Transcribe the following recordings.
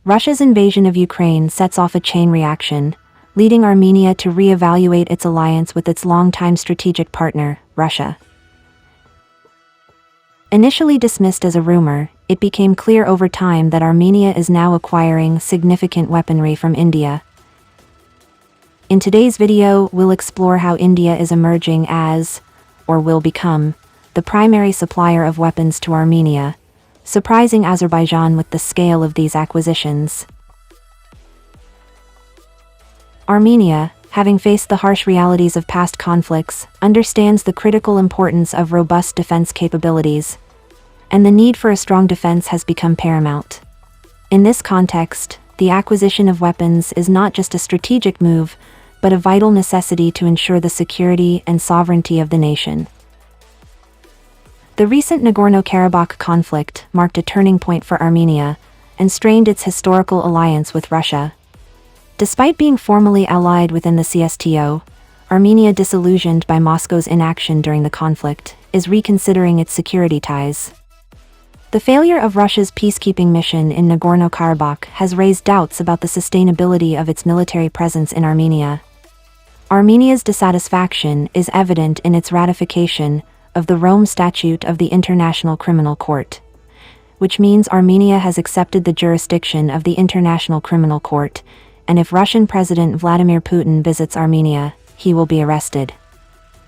Russia's invasion of Ukraine sets off a chain reaction, leading Armenia to reevaluate its alliance with its longtime strategic partner, Russia. Initially dismissed as a rumor, it became clear over time that Armenia is now acquiring significant weaponry from India. In today's video, we'll explore how India is emerging as, or will become, the primary supplier of weapons to Armenia, surprising Azerbaijan with the scale of these acquisitions. Armenia, having faced the harsh realities of past conflicts, understands the critical importance of robust defense capabilities, and the need for a strong defense has become paramount. In this context, the acquisition of weapons is not just a strategic move, but a vital necessity to ensure the security and sovereignty of the nation. The recent Nagorno-Karabakh conflict marked a turning point for Armenia and strained its historical alliance with Russia. Despite being formally allied within the CSTO, Armenia, disillusioned by Moscow's inaction during the conflict, is reconsidering its security ties. The failure of Russia's peacekeeping mission in Nagorno-Karabakh has raised doubts about the sustainability of its military presence in Armenia. Armenia's dissatisfaction is evident in its ratification of the Rome Statute of the International Criminal Court, which means Armenia has accepted the jurisdiction of the International Criminal Court, and if Russian President Vladimir Putin visits Armenia, he will be arrested.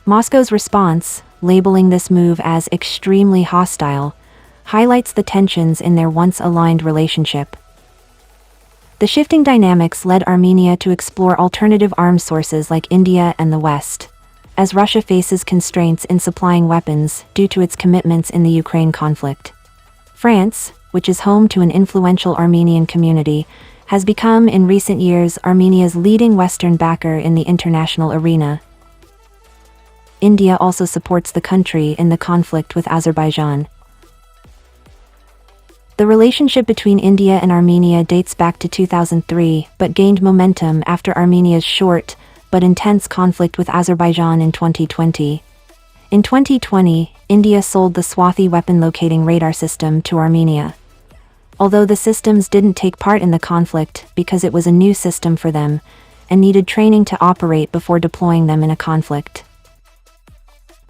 Moscow's response, labeling this move as extremely hostile, highlights the tensions in their once-aligned relationship. The shifting dynamics led Armenia to explore alternative arms sources like India and the West, as Russia faces constraints in supplying weapons due to its commitments in the Ukraine conflict. France, which is home to an influential Armenian community, has become in recent years Armenia's leading Western backer in the international arena. India also supports the country in the conflict with Azerbaijan. The relationship between India and Armenia dates back to 2003 but gained momentum after Armenia's short but intense conflict with Azerbaijan in 2020. In 2020, India sold the Swathi weapon-locating radar system to Armenia. Although the systems didn't take part in the conflict because it was a new system for them and needed training to operate before deploying them in a conflict.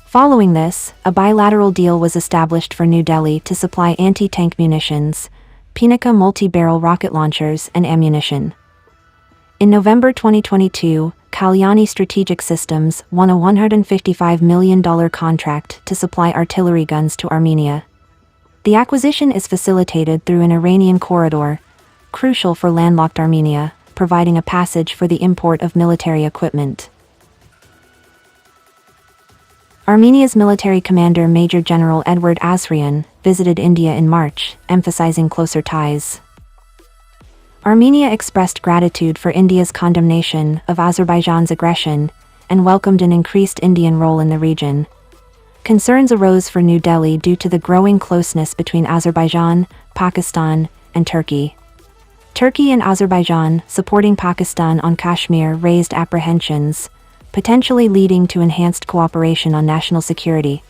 Following this, a bilateral deal was established for New Delhi to supply anti-tank munitions, Pinaka multi-barrel rocket launchers, and ammunition. In November 2022, Kalyani Strategic Systems won a $155 million contract to supply artillery guns to Armenia. The acquisition is facilitated through an Iranian corridor, crucial for landlocked Armenia, providing a passage for the import of military equipment. Armenia's military commander Major General Edward Asrian visited India in March, emphasizing closer ties. Armenia expressed gratitude for India's condemnation of Azerbaijan's aggression and welcomed an increased Indian role in the region. Concerns arose for New Delhi due to the growing closeness between Azerbaijan, Pakistan, and Turkey. Turkey and Azerbaijan supporting Pakistan on Kashmir raised apprehensions, potentially leading to enhanced cooperation on national security.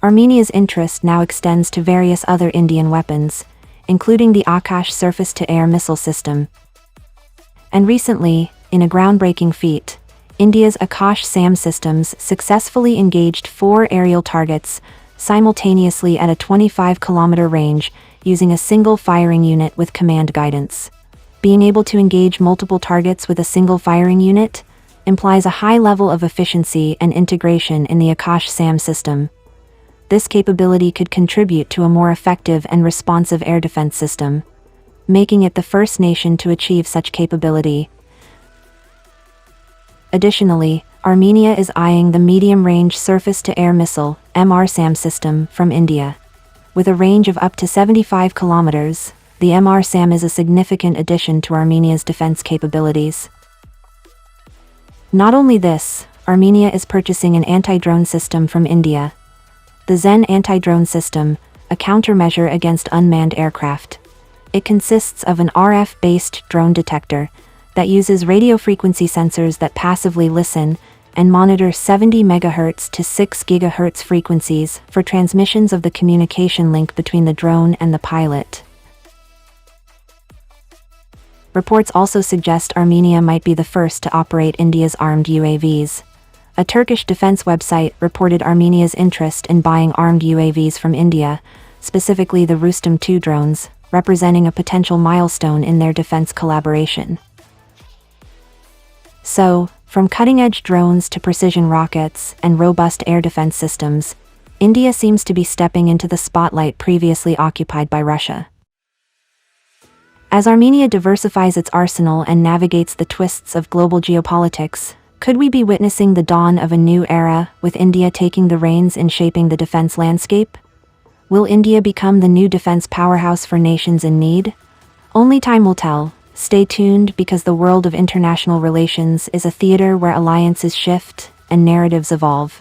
Armenia's interest now extends to various other Indian weapons, including the Akash surface-to-air missile system. And recently, in a groundbreaking feat, India's Akash SAM systems successfully engaged 4 aerial targets simultaneously at a 25-kilometer range using a single firing unit with command guidance. Being able to engage multiple targets with a single firing unit implies a high level of efficiency and integration in the Akash SAM system. This capability could contribute to a more effective and responsive air defense system, making it the first nation to achieve such capability. Additionally, Armenia is eyeing the medium-range surface-to-air missile (MRSAM) system from India. With a range of up to 75 kilometers, the MRSAM is a significant addition to Armenia's defense capabilities. Not only this, Armenia is purchasing an anti-drone system from India. The Zen anti-drone system, a countermeasure against unmanned aircraft. It consists of an RF-based drone detector that uses radio frequency sensors that passively listen and monitor 70 MHz to 6 GHz frequencies for transmissions of the communication link between the drone and the pilot. Reports also suggest Armenia might be the first to operate India's armed UAVs. A Turkish defense website reported Armenia's interest in buying armed UAVs from India, specifically the Rustam II drones, representing a potential milestone in their defense collaboration. So, from cutting-edge drones to precision rockets and robust air defense systems, India seems to be stepping into the spotlight previously occupied by Russia. As Armenia diversifies its arsenal and navigates the twists of global geopolitics, could we be witnessing the dawn of a new era, with India taking the reins in shaping the defense landscape? Will India become the new defense powerhouse for nations in need? Only time will tell. Stay tuned, because the world of international relations is a theater where alliances shift and narratives evolve.